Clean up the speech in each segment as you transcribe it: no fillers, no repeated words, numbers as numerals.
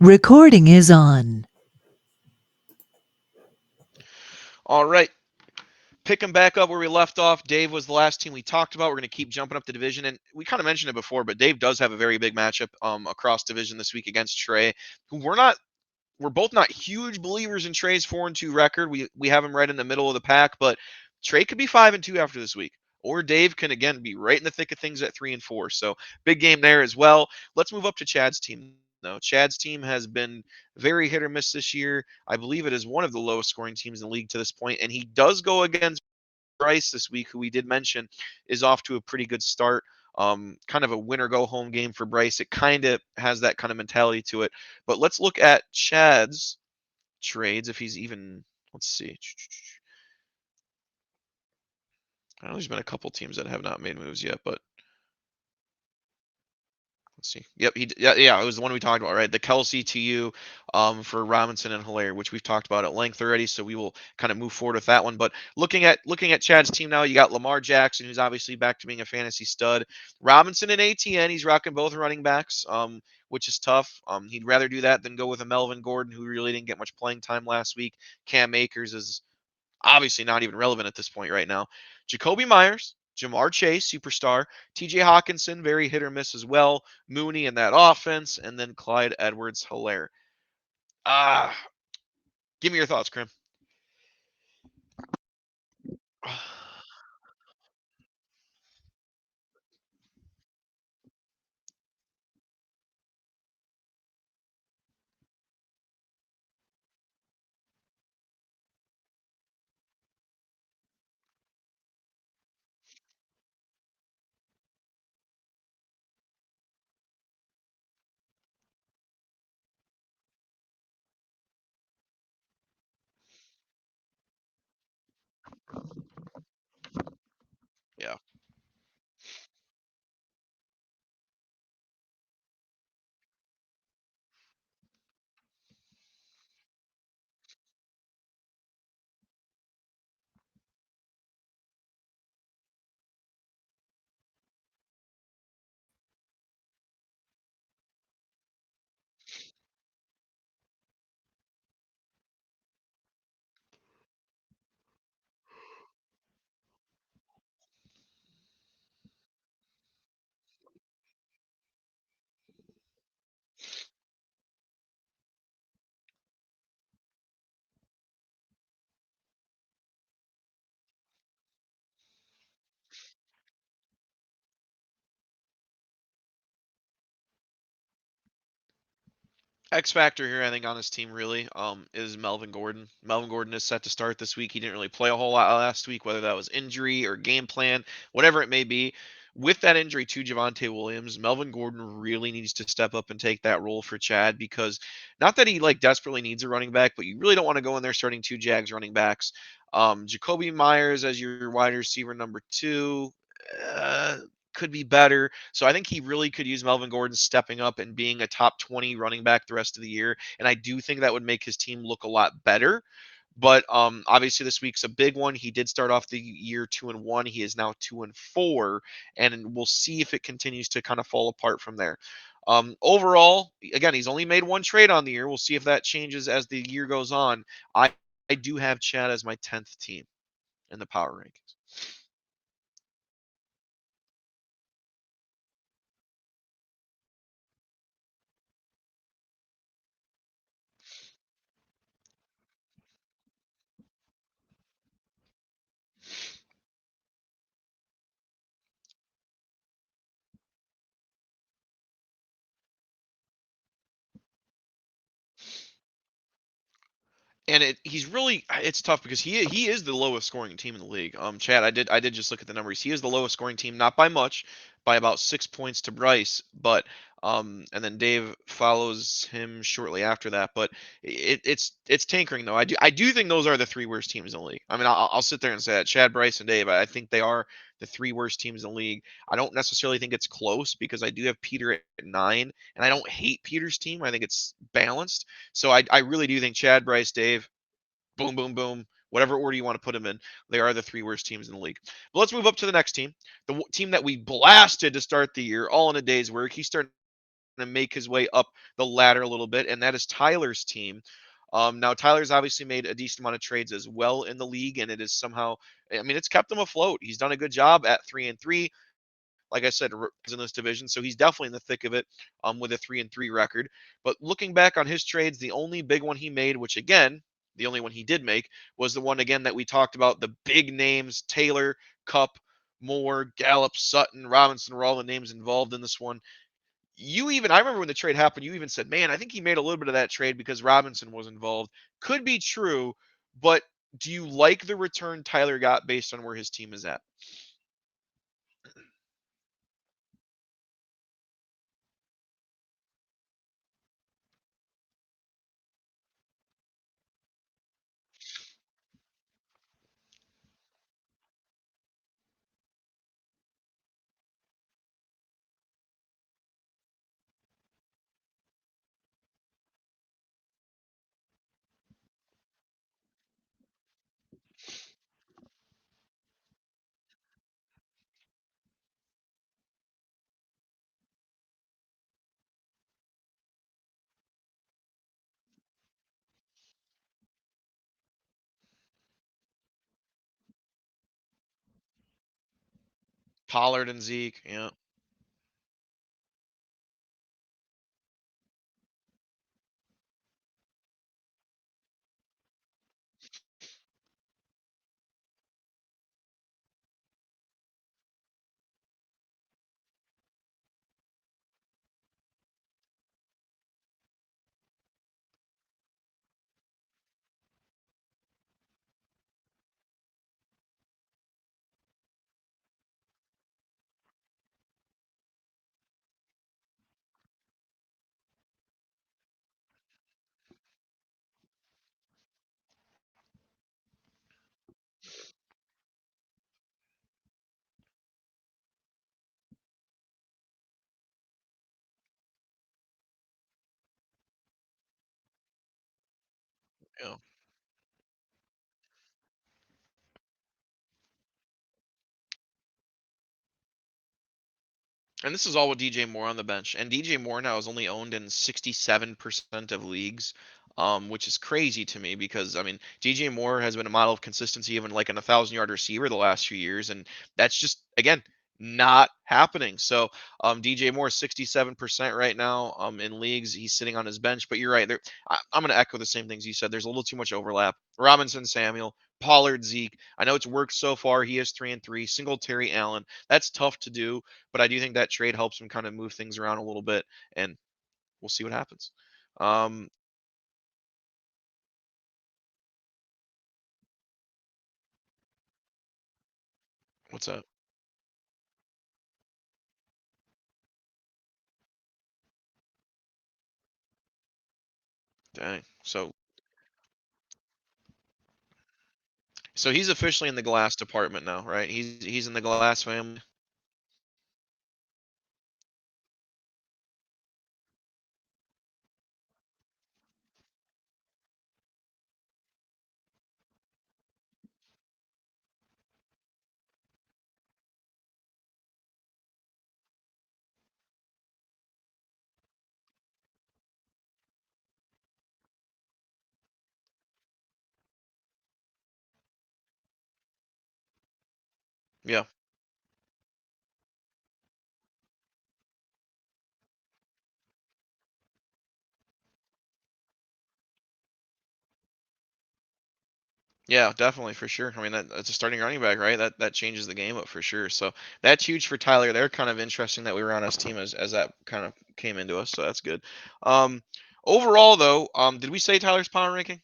Recording is on. All right. Picking back up where we left off, Dave was the last team we talked about. We're going to keep jumping up the division, and we kind of mentioned it before, but Dave does have a very big matchup across division this week against Trey, who we're both not huge believers in Trey's 4-2 record. We have him right in the middle of the pack, but Trey could be 5-2 after this week. Or Dave can again be right in the thick of things at 3-4. So big game there as well. Let's move up to Chad's team though. Chad's team has been very hit or miss this year. I believe it is one of the lowest scoring teams in the league to this point, and he does go against Bryce this week, who we did mention is off to a pretty good start. Kind of a winner go home game for Bryce. It kind of has that kind of mentality to it. But let's look at Chad's trades if he's even. Let's see. I know there's been a couple teams that have not made moves yet, but let's see. Yep, yeah, it was the one we talked about, right? The Kelsey to you for Robinson and Hilaire, which we've talked about at length already. So we will kind of move forward with that one. But looking at Chad's team now, you got Lamar Jackson, who's obviously back to being a fantasy stud. Robinson and ATN, he's rocking both running backs, which is tough. He'd rather do that than go with a Melvin Gordon, who really didn't get much playing time last week. Cam Akers is obviously not even relevant at this point right now. Jacoby Myers, Jamar Chase, superstar. TJ Hawkinson, very hit or miss as well. Mooney in that offense. And then Clyde Edwards Hilaire. Ah, give me your thoughts, Krim. Yeah. X factor here, I think, on this team really is Melvin Gordon. Melvin Gordon is set to start this week. He didn't really play a whole lot last week, whether that was injury or game plan, whatever it may be. With that injury to Javonte Williams, Melvin Gordon really needs to step up and take that role for Chad because not that he like desperately needs a running back, but you really don't want to go in there starting two Jags running backs. Jacoby Myers as your wide receiver number two. Uh, could be better. So I think he really could use Melvin Gordon stepping up and being a top 20 running back the rest of the year. And I do think that would make his team look a lot better. But obviously this week's a big one. He did start off the year 2-1. He is now 2-4, and we'll see if it continues to kind of fall apart from there. Overall, again, he's only made one trade on the year. We'll see if that changes as the year goes on. I do have Chad as my 10th team in the power rankings. And he's really it's tough because he is the lowest scoring team in the league. Chad, I did just look at the numbers. He is the lowest scoring team, not by much, by about 6 points to Bryce, but and then Dave follows him shortly after that. But it's tankering though. I do think those are the three worst teams in the league. I mean, I'll sit there and say that Chad, Bryce, and Dave. I think they are the three worst teams in the league. I don't necessarily think it's close because I do have Peter at 9, and I don't hate Peter's team. I think it's balanced. So I really do think Chad, Bryce, Dave, boom, boom, boom, whatever order you want to put them in, they are the three worst teams in the league. But let's move up to the next team, the team that we blasted to start the year, all in a day's work. He started to make his way up the ladder a little bit, and that is Tyler's team. Now Tyler's obviously made a decent amount of trades as well in the league, and it is somehow, I mean, it's kept him afloat. He's done a good job at 3-3. Like I said, in this division, so he's definitely in the thick of it, with a 3-3 record. But looking back on his trades, the only big one he made, which again, the only one he did make, was the one again that we talked about, the big names: Taylor, Cup, Moore, Gallup, Sutton, Robinson were all the names involved in this one. I remember when the trade happened, you even said, "Man, I think he made a little bit of that trade because Robinson was involved." Could be true, but do you like the return Tyler got based on where his team is at? Pollard and Zeke, yeah, yeah. And this is all with DJ Moore on the bench. And DJ Moore now is only owned in 67% of leagues, which is crazy to me because, I mean, DJ Moore has been a model of consistency, even like an 1,000-yard receiver the last few years. And that's just, again, not happening. So DJ Moore is 67% right now in leagues. He's sitting on his bench. But you're right. I'm going to echo the same things you said. There's a little too much overlap. Robinson, Samuel, Pollard, Zeke. I know it's worked so far. He is 3-3. Singletary, Allen. That's tough to do, but I do think that trade helps him kind of move things around a little bit, and we'll see what happens. Um, what's up? Dang. So he's officially in the glass department now, right? He's in the glass family. Yeah. Yeah, definitely for sure. I mean, that's a starting running back, right? That changes the game up for sure. So that's huge for Tyler. They're kind of interesting that we were on his team as that kind of came into us. So that's good. Um, Overall though, did we say Tyler's power ranking?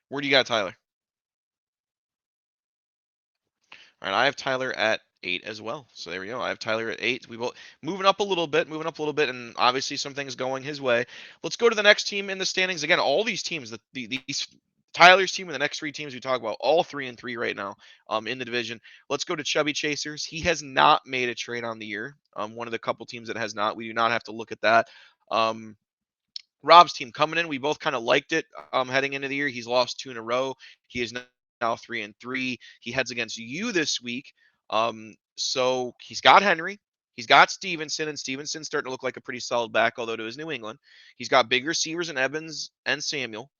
Where do you got Tyler? All right, I have Tyler at 8 as well. So there we go. I have Tyler at 8. We both moving up a little bit, and obviously some things going his way. Let's go to the next team in the standings. Again, all these teams, these Tyler's team and the next three teams we talk about, all 3-3 right now, in the division. Let's go to Chubby Chasers. He has not made a trade on the year. One of the couple teams that has not. We do not have to look at that. Um, Rob's team coming in, we both kind of liked it heading into the year. He's lost two in a row. He is now 3-3. He heads against you this week. So he's got Henry. He's got Stevenson, and Stevenson's starting to look like a pretty solid back, although to his New England. He's got big receivers in Evans and Samuel.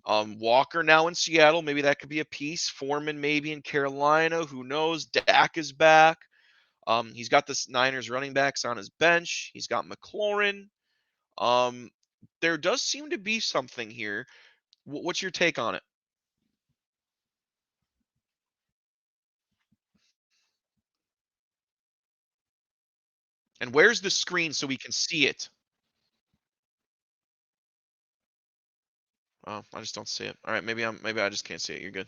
Walker now in Seattle. Maybe that could be a piece. Foreman maybe in Carolina. Who knows? Dak is back. He's got the Niners running backs on his bench. He's got McLaurin. Um, there does seem to be something here. What's your take on it? And where's the screen so we can see it? Oh, I just don't see it. All right, maybe I just can't see it. You're good.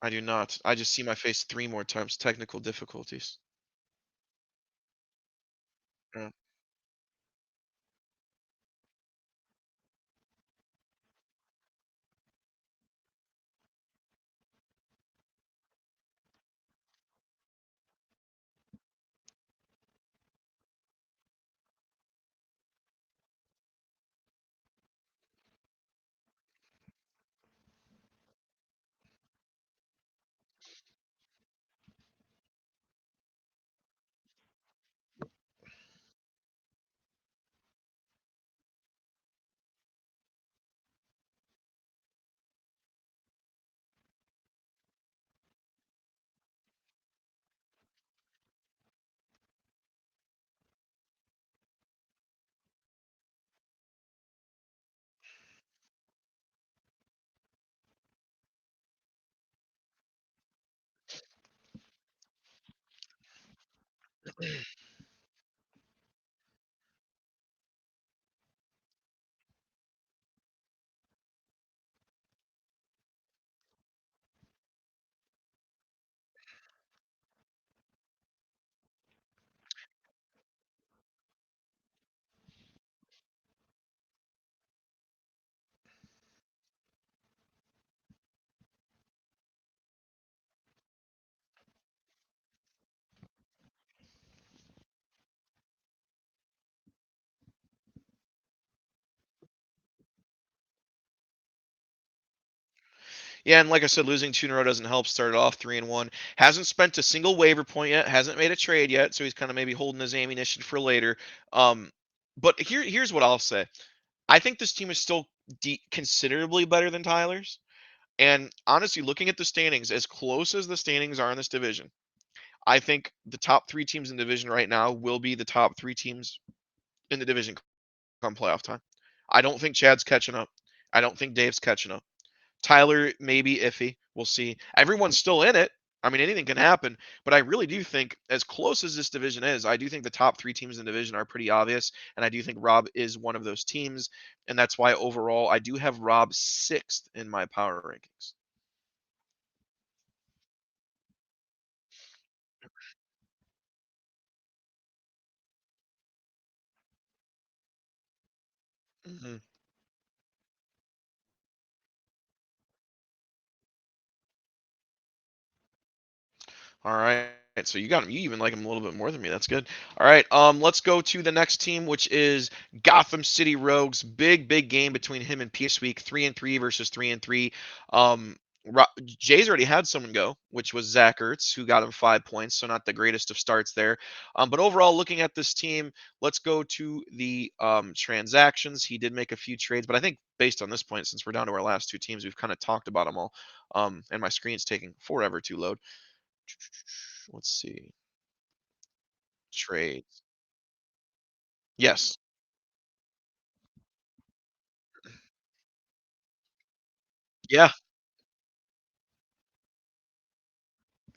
I do not. I just see my face three more times. Technical difficulties. Yeah. Yeah, and like I said, losing two in a row doesn't help. Started off 3-1. Hasn't spent a single waiver point yet. Hasn't made a trade yet, so he's kind of maybe holding his ammunition for later. Um, but here's what I'll say. I think this team is still considerably better than Tyler's. And honestly, looking at the standings, as close as the standings are in this division, I think the top three teams in the division right now will be the top three teams in the division come playoff time. I don't think Chad's catching up. I don't think Dave's catching up. Tyler maybe iffy. We'll see. Everyone's still in it. I mean, anything can happen, but I really do think, as close as this division is, I do think the top three teams in the division are pretty obvious, and I do think Rob is one of those teams, and that's why overall I do have Rob sixth in my power rankings. Mhm. All right. So you got him. You even like him a little bit more than me. That's good. All right. Let's go to the next team, which is Gotham City Rogues. Big game between him and PS Week. 3-3 versus 3-3. Um, Jay's already had someone go, which was Zach Ertz, who got him 5 points. So not the greatest of starts there. But overall, looking at this team, let's go to the transactions. He did make a few trades, but I think based on this point, since we're down to our last two teams, we've kind of talked about them all. And my screen's taking forever to load. Let's see. Trades. Yes. Yeah.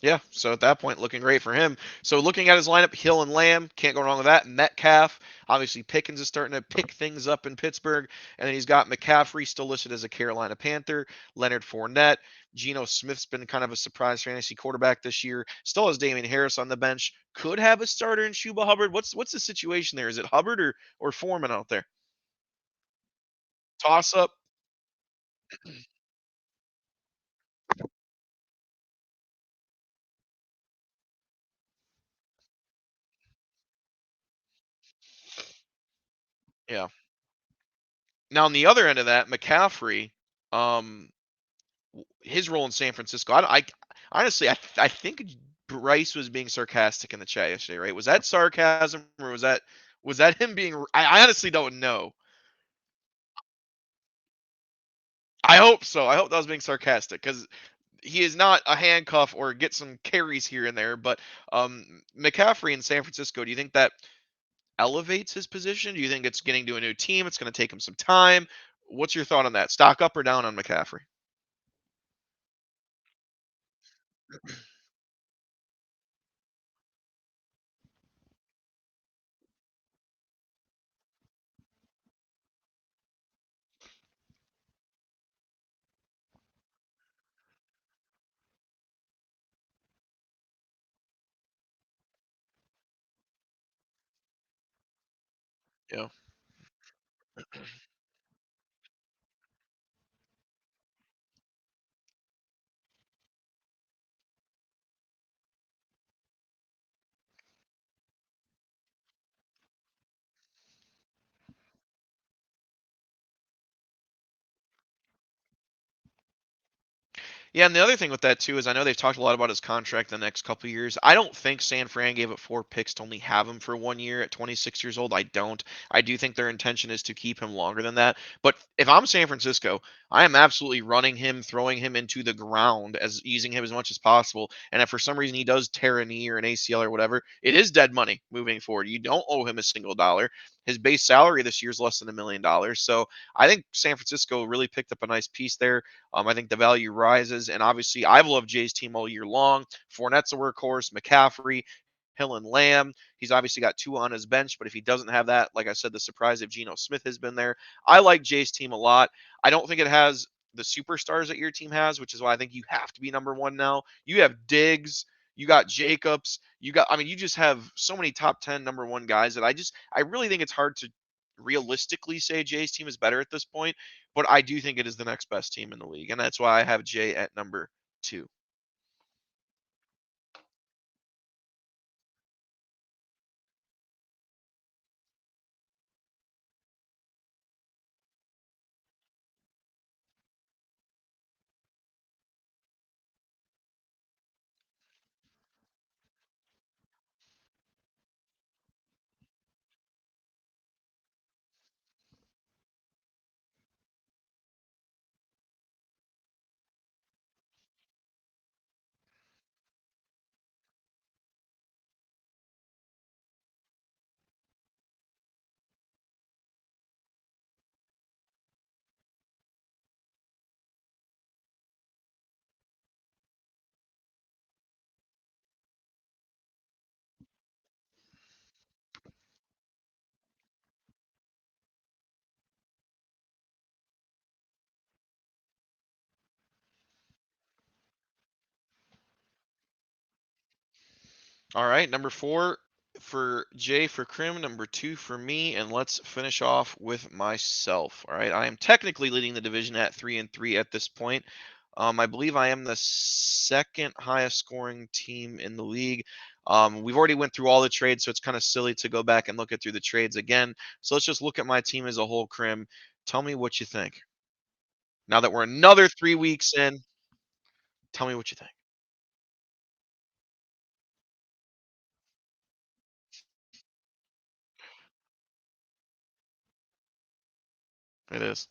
Yeah. So at that point, looking great for him. So looking at his lineup, Hill and Lamb, can't go wrong with that. Metcalf, obviously Pickens is starting to pick things up in Pittsburgh. And then he's got McCaffrey still listed as a Carolina Panther, Leonard Fournette. Geno Smith's been kind of a surprise fantasy quarterback this year. Still has Damian Harris on the bench. Could have a starter in Shuba Hubbard. What's the situation there? Is it Hubbard or Foreman out there? Toss up. Yeah. Now on the other end of that, McCaffrey, his role in San Francisco, honestly, I think Bryce was being sarcastic in the chat yesterday, right? Was that sarcasm or was that him being? I honestly don't know. I hope so. I hope that was being sarcastic because he is not a handcuff or get some carries here and there. But McCaffrey in San Francisco, do you think that elevates his position? Do you think it's getting to a new team? It's going to take him some time. What's your thought on that? Stock up or down on McCaffrey? Yeah. Yeah, and the other thing with that too is I know they've talked a lot about his contract the next couple of years. I don't think San Fran gave up 4 picks to only have him for 1 year at 26 years old. I don't. I do think their intention is to keep him longer than that. But if I'm San Francisco, I am absolutely running him, throwing him into the ground as using him as much as possible. And if for some reason he does tear a knee or an ACL or whatever, it is dead money moving forward. You don't owe him a single dollar. His base salary this year is less than $1 million. So I think San Francisco really picked up a nice piece there. I think the value rises, and obviously, I've loved Jay's team all year long. Fournette's a workhorse, McCaffrey, Hill and Lamb. He's obviously got two on his bench, but if he doesn't have that, like I said, the surprise of Geno Smith has been there. I like Jay's team a lot. I don't think it has the superstars that your team has, which is why I think you have to be number one now. You have Diggs, you got Jacobs, I mean, you just have so many top 10 number one guys that I really think it's hard to realistically say Jay's team is better at this point, but I do think it is the next best team in the league, and that's why I have Jay at number 2. All right, number 4 for Jay for Krim, number 2 for me, and let's finish off with myself. All right, I am technically leading the division at 3-3 at this point. I believe I am the second highest scoring team in the league. We've already went through all the trades, so it's kind of silly to go back and look at through the trades again. So let's just look at my team as a whole, Krim. Tell me what you think. Now that we're another 3 weeks in, tell me what you think. It is.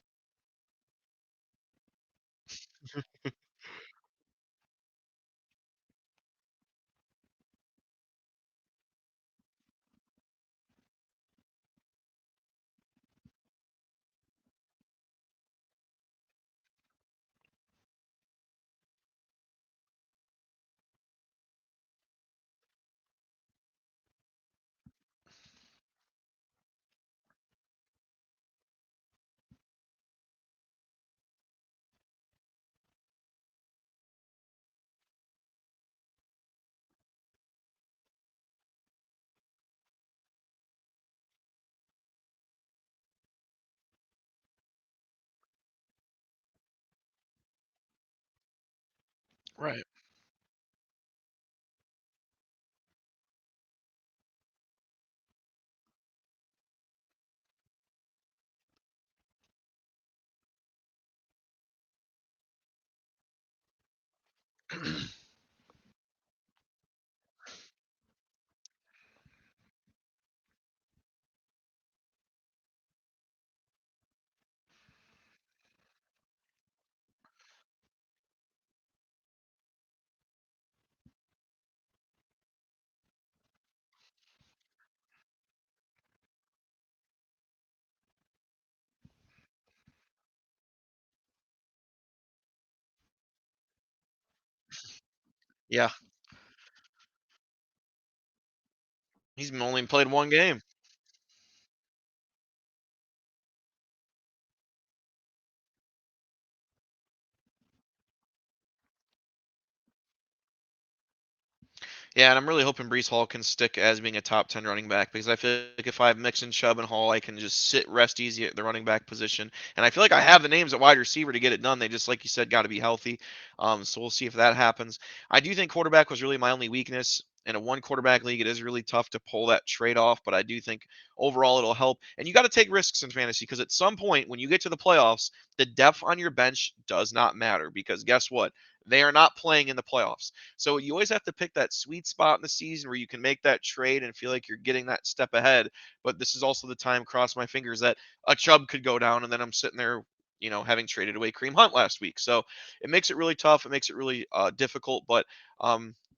Right. Yeah, he's only played one game. Yeah, and I'm really hoping Brees Hall can stick as being a top 10 running back because I feel like if I have Mixon, Chubb, and Hall, I can just sit rest easy at the running back position. And I feel like I have the names at wide receiver to get it done. They just, like you said, got to be healthy. So we'll see if that happens. I do think quarterback was really my only weakness. In a one quarterback league, it is really tough to pull that trade off, but I do think overall it'll help. And you got to take risks in fantasy because at some point when you get to the playoffs, the depth on your bench does not matter because guess what? They are not playing in the playoffs. So you always have to pick that sweet spot in the season where you can make that trade and feel like you're getting that step ahead. But this is also the time, cross my fingers, that a Chubb could go down and then I'm sitting there, having traded away Kareem Hunt last week. So it makes it really tough. It makes it really difficult. But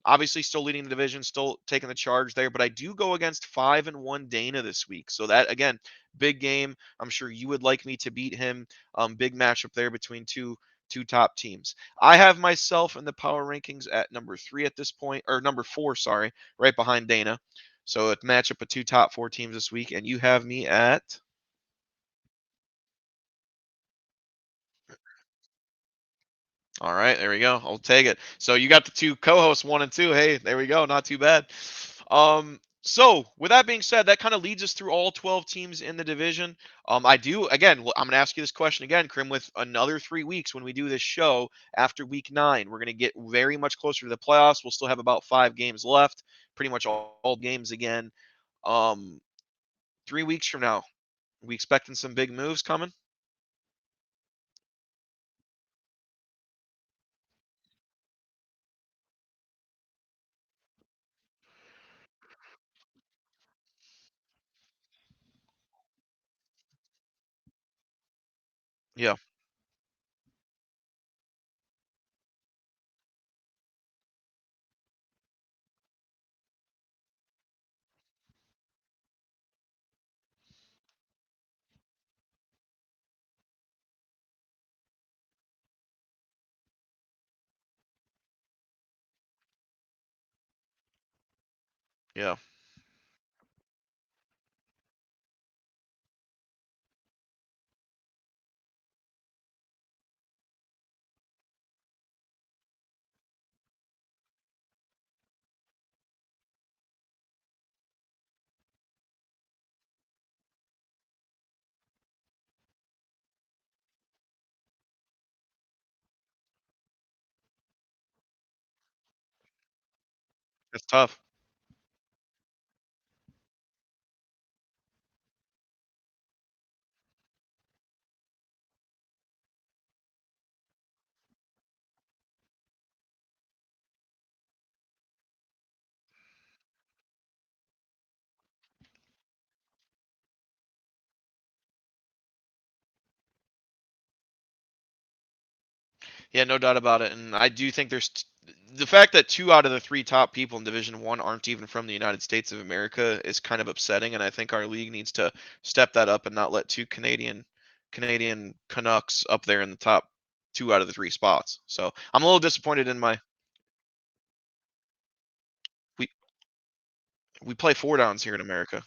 obviously, still leading the division, still taking the charge there. But I do go against 5-1 Dana this week. So that, again, big game. I'm sure you would like me to beat him. Big matchup there between two top teams. I have myself in the power rankings at number 3 at this point, or number 4, sorry, right behind Dana. So a matchup of two top 4 teams this week, and you have me at. All right, there we go. I'll take it. So you got the two co-hosts, 1 and 2. Hey, there we go. Not too bad. So with that being said, that kind of leads us through all 12 teams in the division. I do again. I'm going to ask you this question again, Krim. With another 3 weeks when we do this show after week 9, we're going to get very much closer to the playoffs. We'll still have about 5 games left, pretty much all games again. Um, 3 weeks from now, we expecting some big moves coming. Yeah, yeah, it's tough. Yeah, no doubt about it. And I do think the fact that 2 out of the 3 top people in Division One aren't even from the United States of America is kind of upsetting. And I think our league needs to step that up and not let two Canadian Canucks up there in the top 2 out of the 3 spots. So I'm a little disappointed in my we we play 4 downs here in America,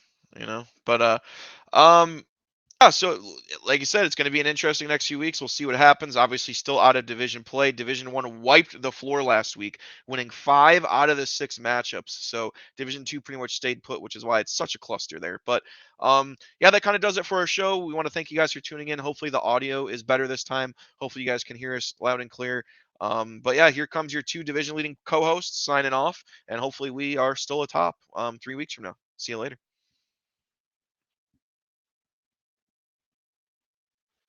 But um yeah, so like you said, it's going to be an interesting next few weeks. We'll see what happens. Obviously, still out of division play. Division One wiped the floor last week, winning 5 out of the 6 matchups. So Division Two pretty much stayed put, which is why it's such a cluster there. But yeah, that kind of does it for our show. We want to thank you guys for tuning in. Hopefully, the audio is better this time. Hopefully, you guys can hear us loud and clear. But yeah, here comes your two division leading co-hosts signing off, and hopefully, we are still atop 3 weeks from now. See you later.